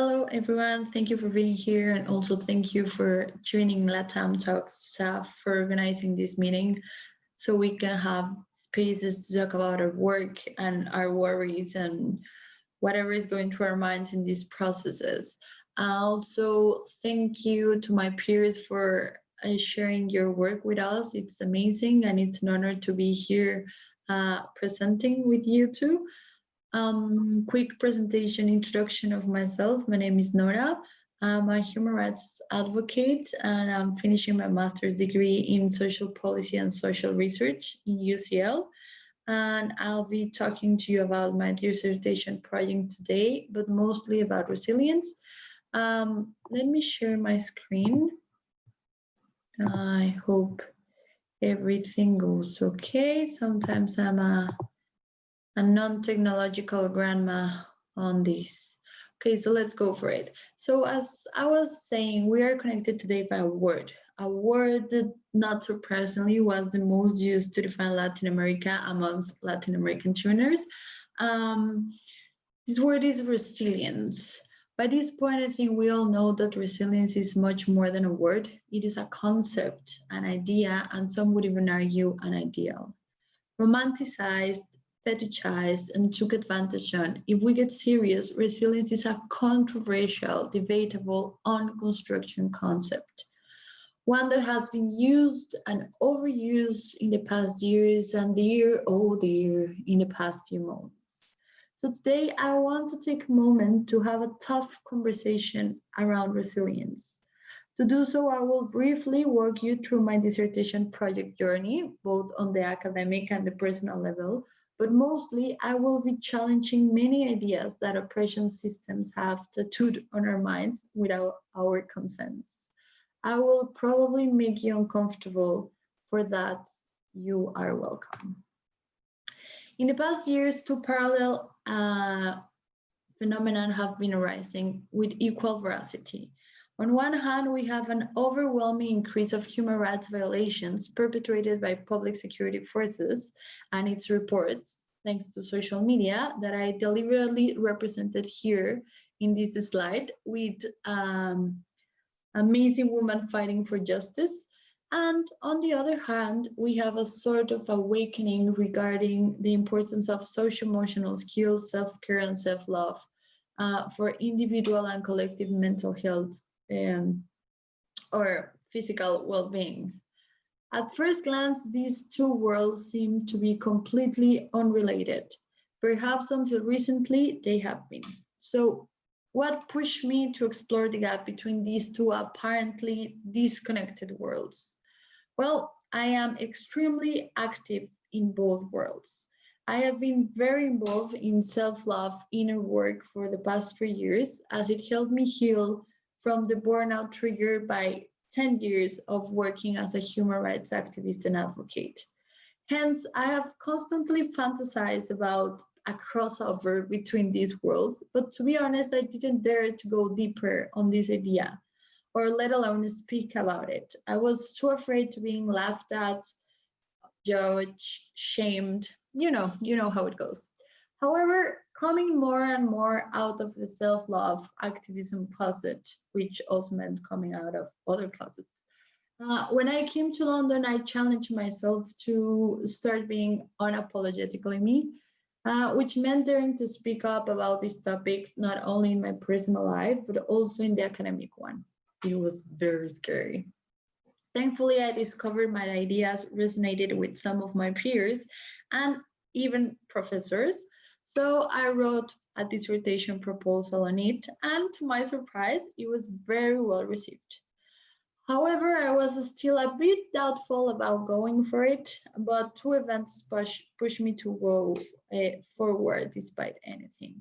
Hello, everyone. Thank you for being here, and also thank you for joining LATAM Talks staff for organizing this meeting so we can have spaces to talk about our work and our worries and whatever is going through our minds in these processes. Also, thank you to my peers for sharing your work with us. It's amazing, and it's an honor to be here presenting with you too. Quick presentation introduction of myself. My name is Nora. I'm a human rights advocate and I'm finishing my master's degree in social policy and social research in UCL. And I'll be talking to you about my dissertation project today, but mostly about resilience. Let me share my screen. I hope everything goes okay. Sometimes I'm a non-technological grandma on this. Okay, so let's go for it. So as I was saying, we are connected today by a word that not surprisingly was the most used to define Latin America amongst Latin American tuners. This word is resilience. By this point, I think we all know that resilience is much more than a word. It is a concept, an idea, and some would even argue an ideal. Romanticized, fetishized, and took advantage on. If we get serious, resilience is a controversial, debatable, unconstruction concept. One that has been used and overused in the past years and dear, oh dear, in the past few months. So today I want to take a moment to have a tough conversation around resilience. To do so, I will briefly walk you through my dissertation project journey, both on the academic and the personal level, but mostly I will be challenging many ideas that oppression systems have tattooed on our minds without our consents. I will probably make you uncomfortable. For that, you are welcome. In the past years, two parallel phenomena have been arising with equal veracity. On one hand, we have an overwhelming increase of human rights violations perpetrated by public security forces and its reports, thanks to social media, that I deliberately represented here in this slide with amazing woman fighting for justice. And on the other hand, we have a sort of awakening regarding the importance of social-emotional skills, self-care, and self-love for individual and collective mental health or physical well-being. At first glance, these two worlds seem to be completely unrelated. Perhaps until recently, they have been. So what pushed me to explore the gap between these two apparently disconnected worlds? Well, I am extremely active in both worlds. I have been very involved in self-love inner work for the past 3 years as it helped me heal from the burnout triggered by 10 years of working as a human rights activist and advocate. Hence, I have constantly fantasized about a crossover between these worlds, but to be honest, I didn't dare to go deeper on this idea, or let alone speak about it. I was too afraid to being laughed at, judged, shamed. You know how it goes. However, coming more and more out of the self-love activism closet, which also meant coming out of other closets. When I came to London, I challenged myself to start being unapologetically me, which meant daring to speak up about these topics, not only in my personal life, but also in the academic one. It was very scary. Thankfully, I discovered my ideas resonated with some of my peers and even professors. So I wrote a dissertation proposal on it, and to my surprise, it was very well received. However, I was still a bit doubtful about going for it, but two events pushed me to go forward despite anything.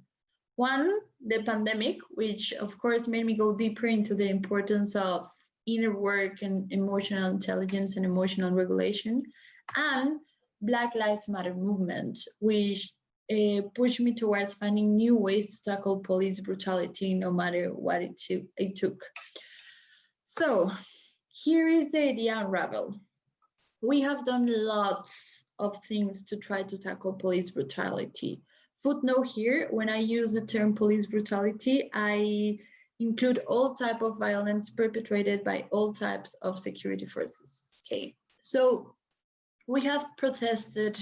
One, the pandemic, which of course made me go deeper into the importance of inner work and emotional intelligence and emotional regulation, and Black Lives Matter movement, which pushed me towards finding new ways to tackle police brutality, no matter what it took. So here is the idea unravel. We have done lots of things to try to tackle police brutality. footnote here, when I use the term police brutality, I include all type of violence perpetrated by all types of security forces. Okay, so we have protested,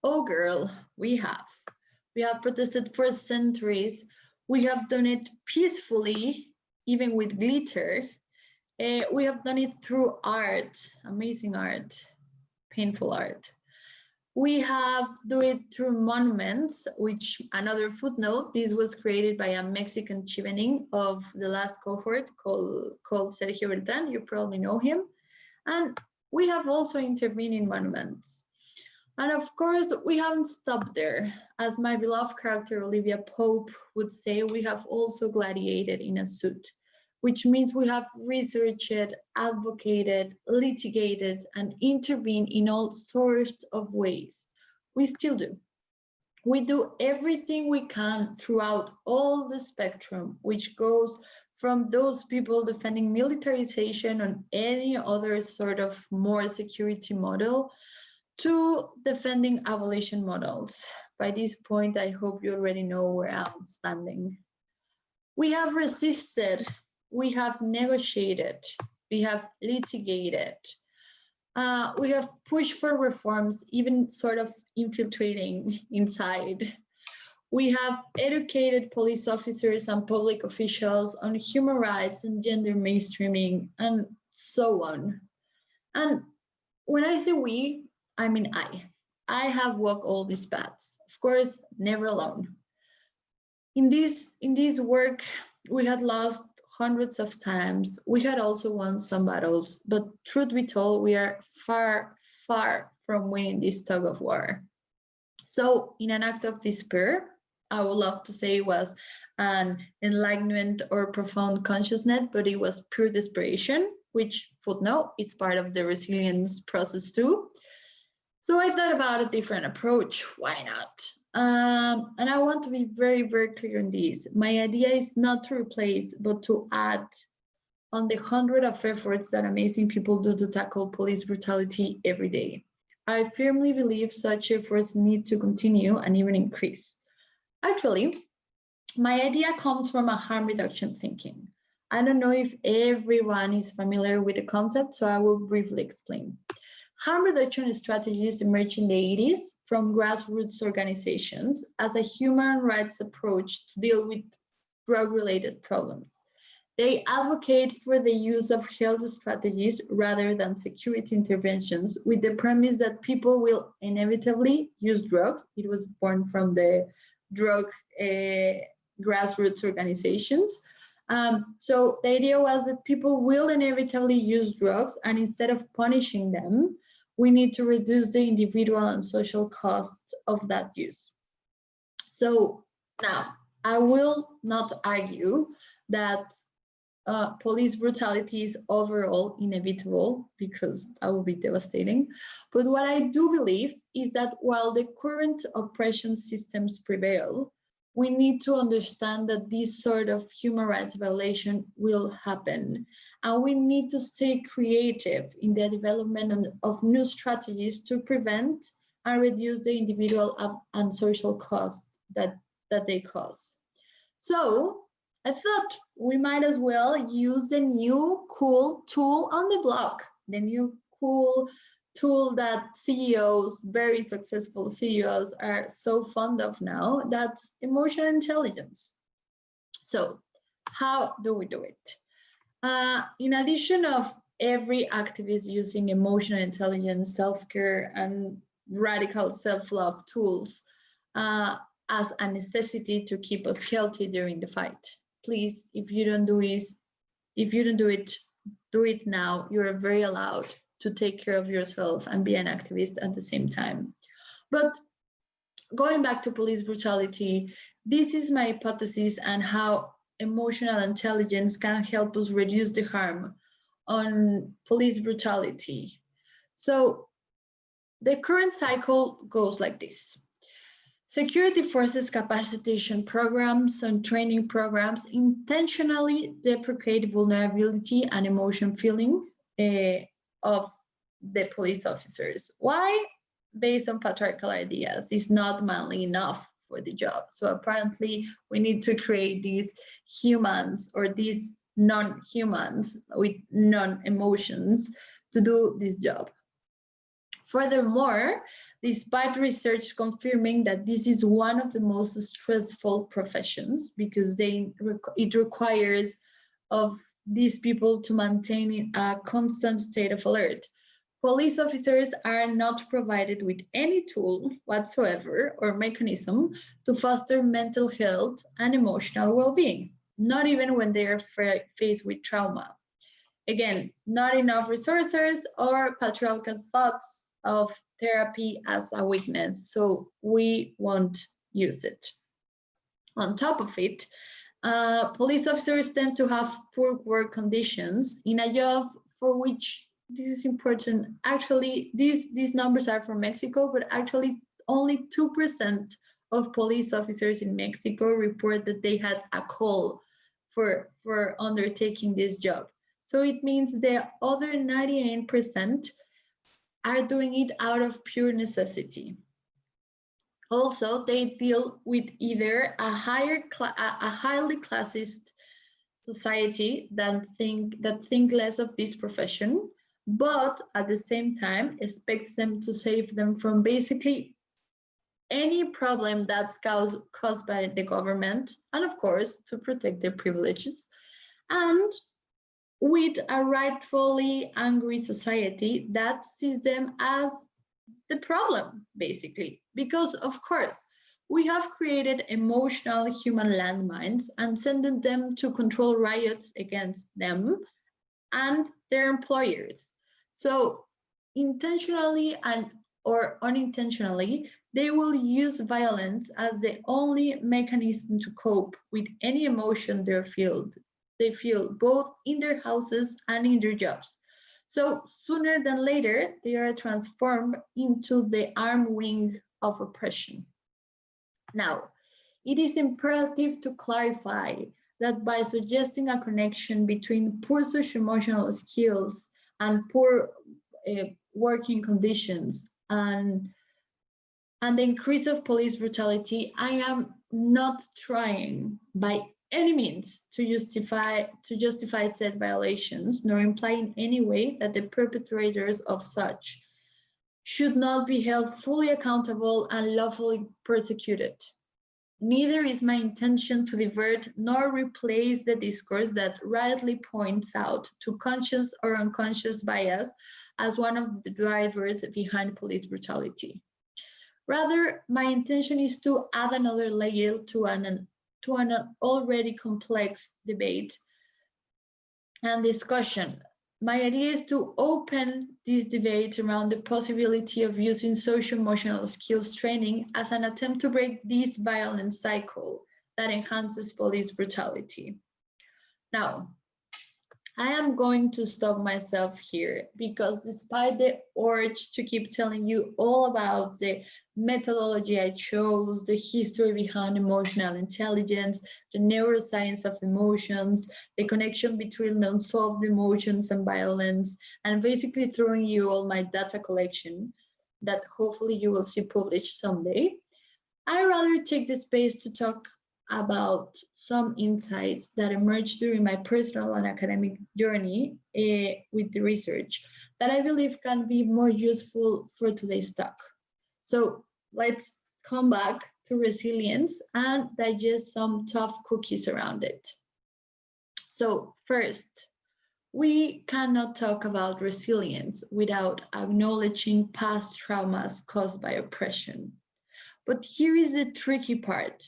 oh girl, we have protested for centuries. We have done it peacefully, even with glitter. We have done it through art, amazing art, painful art. We have done it through monuments, which another footnote, this was created by a Mexican Chevening of the last cohort called Sergio Beltran, you probably know him. And we have also intervened in monuments. And of course, we haven't stopped there. As my beloved character Olivia Pope would say, we have also gladiated in a suit, which means we have researched, advocated, litigated, and intervened in all sorts of ways. We still do. We do everything we can throughout all the spectrum, which goes from those people defending militarization on any other sort of more security model to defending abolition models. By this point, I hope you already know where I'm standing. We have resisted, we have negotiated, we have litigated, we have pushed for reforms, even sort of infiltrating inside. We have educated police officers and public officials on human rights and gender mainstreaming and so on. And when I say we, I mean I have walked all these paths, of course, never alone. In this work, we had lost hundreds of times. We had also won some battles, but truth be told, we are far, far from winning this tug of war. So in an act of despair, I would love to say it was an enlightenment or profound consciousness, but it was pure desperation, which footnote, it's part of the resilience process too. So I thought about a different approach. Why not? And I want to be very, very clear on this. My idea is not to replace, but to add on the hundreds of efforts that amazing people do to tackle police brutality every day. I firmly believe such efforts need to continue and even increase. Actually, my idea comes from a harm reduction thinking. I don't know if everyone is familiar with the concept, so I will briefly explain. Harm reduction strategies emerged in the 80s from grassroots organizations as a human rights approach to deal with drug-related problems. They advocate for the use of health strategies rather than security interventions, with the premise that people will inevitably use drugs. It was born from the drug grassroots organizations. So the idea was that people will inevitably use drugs, and instead of punishing them, we need to reduce the individual and social costs of that use. So now, I will not argue that police brutality is overall inevitable, because that would be devastating. But what I do believe is that while the current oppression systems prevail, we need to understand that this sort of human rights violation will happen. And we need to stay creative in the development of new strategies to prevent and reduce the individual and social costs that they cause. So I thought we might as well use the new cool tool on the block, the new cool tool that CEOs, very successful CEOs, are so fond of now, that's emotional intelligence. So how do we do it? In addition of every activist using emotional intelligence, self-care, and radical self-love tools as a necessity to keep us healthy during the fight. Please, if you don't do it, do it now. You are very allowed to take care of yourself and be an activist at the same time. But going back to police brutality, this is my hypothesis and how emotional intelligence can help us reduce the harm on police brutality. So the current cycle goes like this. Security forces capacitation programs and training programs intentionally deprecate vulnerability and emotion feeling of the police officers. Why? Based on patriarchal ideas. It's not manly enough for the job. So apparently we need to create these humans or these non-humans with non-emotions to do this job. Furthermore, despite research confirming that this is one of the most stressful professions because it requires of these people to maintain a constant state of alert, police officers are not provided with any tool whatsoever or mechanism to foster mental health and emotional well-being, not even when they are faced with trauma. Again, not enough resources or patriarchal thoughts of therapy as a weakness, so we won't use it. On top of it, police officers tend to have poor work conditions in a job for which this is important. Actually, these numbers are from Mexico, but actually only 2% of police officers in Mexico report that they had a call for undertaking this job. So it means the other 98% are doing it out of pure necessity. Also, they deal with either a highly classist society that think less of this profession, but at the same time expects them to save them from basically any problem that's caused by the government, and of course to protect their privileges, and with a rightfully angry society that sees them as the problem, basically, because of course we have created emotional human landmines and sent them to control riots against them and their employers. So intentionally and or unintentionally, they will use violence as the only mechanism to cope with any emotion they feel both in their houses and in their jobs. So sooner than later, they are transformed into the arm wing of oppression. Now, it is imperative to clarify that by suggesting a connection between poor socio-emotional skills and poor working conditions and the increase of police brutality, I am not trying by any means to justify said violations, nor imply in any way that the perpetrators of such should not be held fully accountable and lawfully persecuted. Neither is my intention to divert nor replace the discourse that rightly points out to conscious or unconscious bias as one of the drivers behind police brutality. Rather, my intention is to add another layer to an already complex debate and discussion. My idea is to open this debate around the possibility of using socio-emotional skills training as an attempt to break this violent cycle that enhances police brutality. Now, I am going to stop myself here because despite the urge to keep telling you all about the methodology I chose, the history behind emotional intelligence, the neuroscience of emotions, the connection between unsolved emotions and violence, and basically throwing you all my data collection that hopefully you will see published someday, I rather take the space to talk about some insights that emerged during my personal and academic journey with the research that I believe can be more useful for today's talk. So let's come back to resilience and digest some tough cookies around it. So first, we cannot talk about resilience without acknowledging past traumas caused by oppression. But here is the tricky part.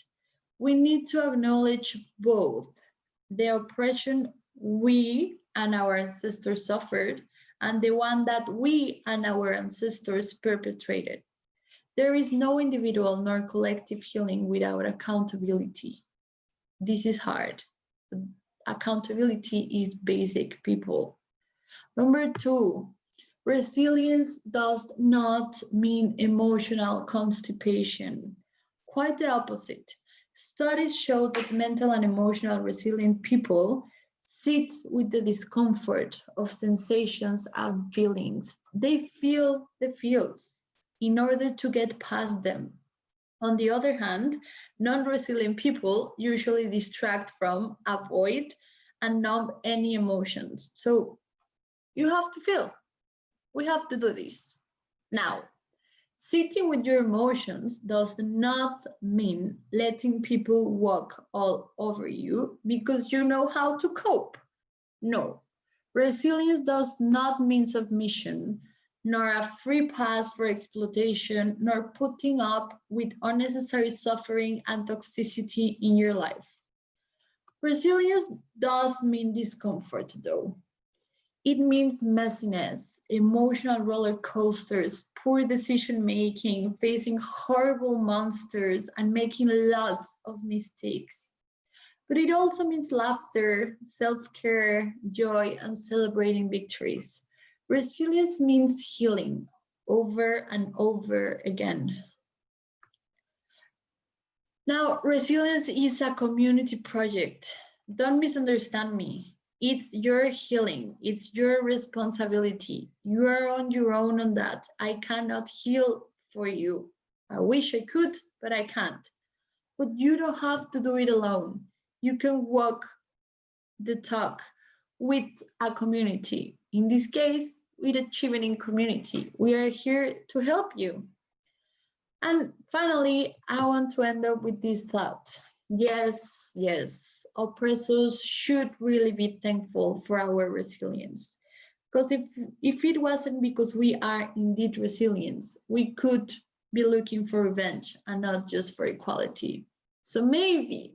We need to acknowledge both the oppression we and our ancestors suffered and the one that we and our ancestors perpetrated. There is no individual nor collective healing without accountability. This is hard. Accountability is basic, people. Number two, resilience does not mean emotional constipation. Quite the opposite. Studies show that mental and emotional resilient people sit with the discomfort of sensations and feelings. They feel the feels in order to get past them. On the other hand, non-resilient people usually distract from, avoid, and numb any emotions. So you have to feel. We have to do this. Now, sitting with your emotions does not mean letting people walk all over you because you know how to cope. No, resilience does not mean submission, nor a free pass for exploitation, nor putting up with unnecessary suffering and toxicity in your life. Resilience does mean discomfort, though. It means messiness, emotional roller coasters, poor decision making, facing horrible monsters, and making lots of mistakes. But it also means laughter, self-care, joy, and celebrating victories. Resilience means healing over and over again. Now, resilience is a community project. Don't misunderstand me. It's your healing. It's your responsibility. You are on your own on that. I cannot heal for you. I wish I could, but I can't. But you don't have to do it alone. You can walk the talk with a community. In this case, with a Chevening community. We are here to help you. And finally, I want to end up with this thought. Yes, yes, oppressors should really be thankful for our resilience. Because if it wasn't because we are indeed resilient, we could be looking for revenge and not just for equality. So maybe,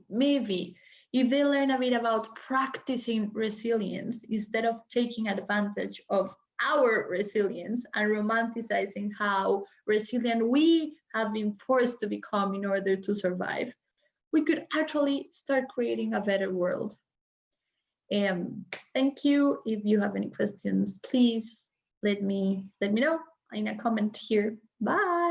if they learn a bit about practicing resilience instead of taking advantage of our resilience and romanticizing how resilient we have been forced to become in order to survive, we could actually start creating a better world. Thank you. If you have any questions, please let me know in a comment here. Bye.